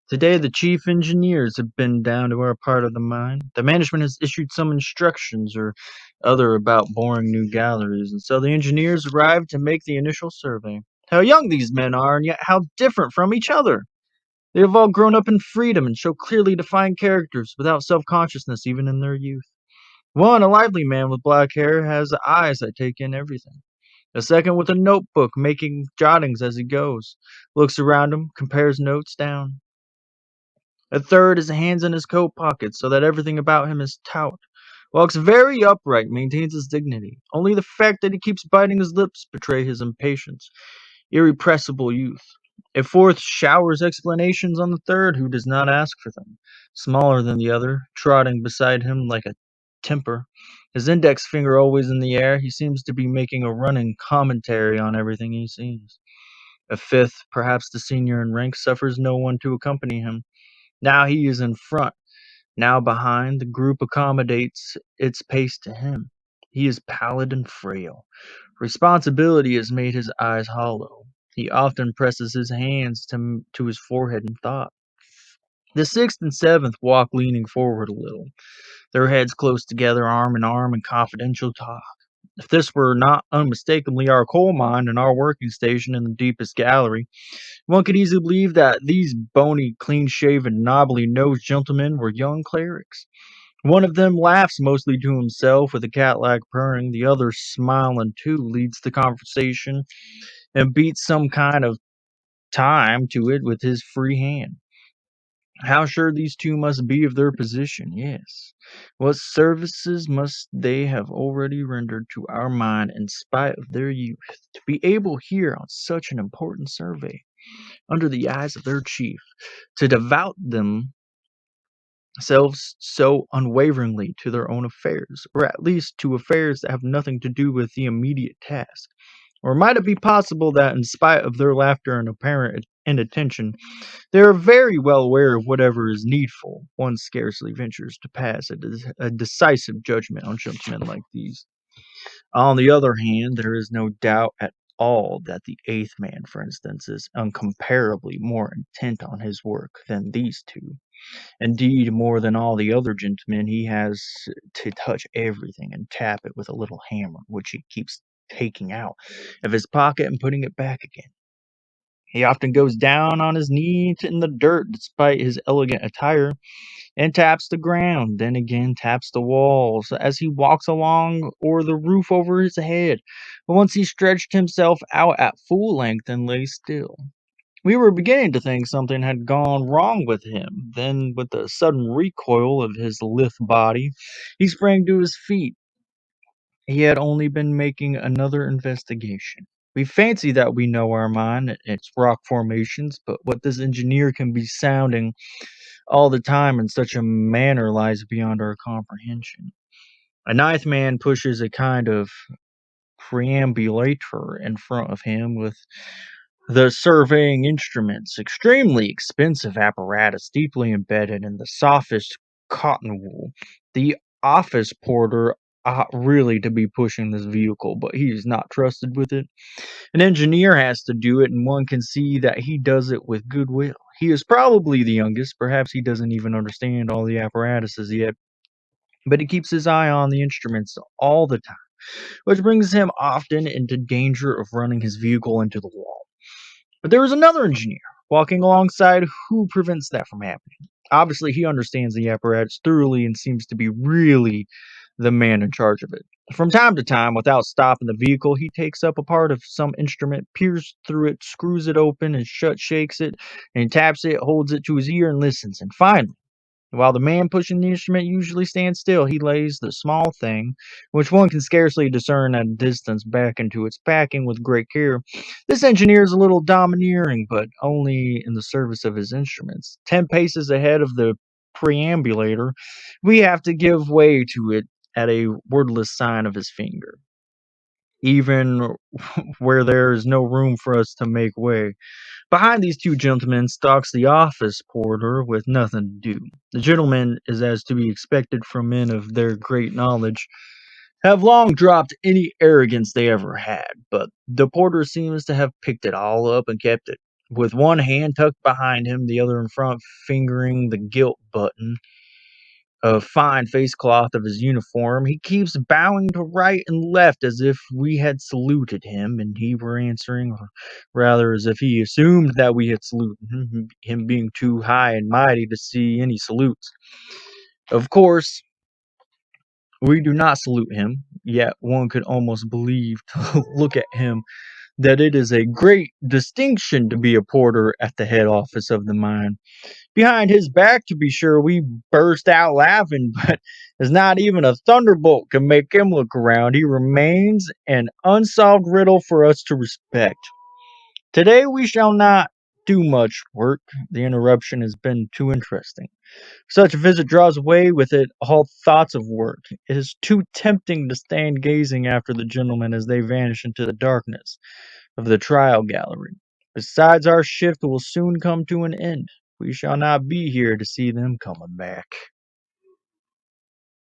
Today, the chief engineers have been down to our part of the mine. The management has issued some instructions or other about boring new galleries, and so the engineers arrived to make the initial survey. How young these men are, and yet how different from each other! They have all grown up in freedom and show clearly defined characters without self consciousness even in their youth. One, a lively man with black hair, has eyes that take in everything. A second, with a notebook, making jottings as he goes, looks around him, compares notes down. A third, his hands in his coat pockets so that everything about him is taut. Walks very upright, maintains his dignity. Only the fact that he keeps biting his lips betray his impatience. Irrepressible youth. A fourth showers explanations on the third, who does not ask for them. Smaller than the other, trotting beside him like a temper. His index finger always in the air, he seems to be making a running commentary on everything he sees. A fifth, perhaps the senior in rank, suffers no one to accompany him. Now he is in front, now behind, the group accommodates its pace to him. He is pallid and frail. Responsibility has made his eyes hollow. He often presses his hands to his forehead in thought. The sixth and seventh walk leaning forward a little, their heads close together, arm in arm, in confidential talk. If this were not unmistakably our coal mine and our working station in the deepest gallery, one could easily believe that these bony, clean-shaven, knobbly-nosed gentlemen were young clerics. One of them laughs mostly to himself with a cat-like purring, the other, smiling too, leads the conversation and beats some kind of time to it with his free hand. How sure these two must be of their position, yes. What services must they have already rendered to our mine in spite of their youth, to be able here on such an important survey, under the eyes of their chief, to devote themselves so unwaveringly to their own affairs, or at least to affairs that have nothing to do with the immediate task. Or might it be possible that, in spite of their laughter and apparent inattention, they are very well aware of whatever is needful? One scarcely ventures to pass a decisive judgment on gentlemen like these. On the other hand, there is no doubt at all that the eighth man, for instance, is incomparably more intent on his work than these two. Indeed, more than all the other gentlemen, he has to touch everything and tap it with a little hammer, which he keeps taking out of his pocket and putting it back again. He often goes down on his knees in the dirt despite his elegant attire, and taps the ground, then again taps the walls as he walks along or the roof over his head. But once he stretched himself out at full length and lay still. We were beginning to think something had gone wrong with him. Then, with a sudden recoil of his lithe body, he sprang to his feet. He had only been making another investigation. We fancy that we know our mine and its rock formations, but what this engineer can be sounding all the time in such a manner lies beyond our comprehension. A ninth man pushes a kind of preambulator in front of him with the surveying instruments, extremely expensive apparatus deeply embedded in the softest cotton wool. The office porter ought really to be pushing this vehicle, but he is not trusted with it. An engineer has to do it, and one can see that he does it with good will. He is probably the youngest, perhaps he doesn't even understand all the apparatuses yet, but he keeps his eye on the instruments all the time, which brings him often into danger of running his vehicle into the wall. But there is another engineer walking alongside who prevents that from happening. Obviously, he understands the apparatus thoroughly and seems to be really the man in charge of it. From time to time, without stopping the vehicle, he takes up a part of some instrument, peers through it, screws it open and shut, shakes it, and taps it, holds it to his ear, and listens. And finally, while the man pushing the instrument usually stands still, he lays the small thing, which one can scarcely discern at a distance, back into its packing with great care. This engineer is a little domineering, but only in the service of his instruments. 10 paces ahead of the preambulator, we have to give way to it at a wordless sign of his finger, even where there is no room for us to make way. Behind these two gentlemen stalks the office porter with nothing to do. The gentleman, is as to be expected from men of their great knowledge, have long dropped any arrogance they ever had, but the porter seems to have picked it all up and kept it. with one hand tucked behind him, the other in front, fingering the gilt button of fine face cloth of his uniform. He keeps bowing to right and left as if we had saluted him and he were answering, or rather as if he assumed that we had saluted him being too high and mighty to see any salutes. Of course, we do not salute him, yet one could almost believe to look at him that it is a great distinction to be a porter at the head office of the mine. Behind his back, to be sure, we burst out laughing, but as not even a thunderbolt can make him look around, he remains an unsolved riddle for us to respect. Today we shall not do much work. The interruption has been too interesting. Such a visit draws away with it all thoughts of work. It is too tempting to stand gazing after the gentlemen as they vanish into the darkness of the trial gallery. Besides, our shift will soon come to an end. We shall not be here to see them coming back.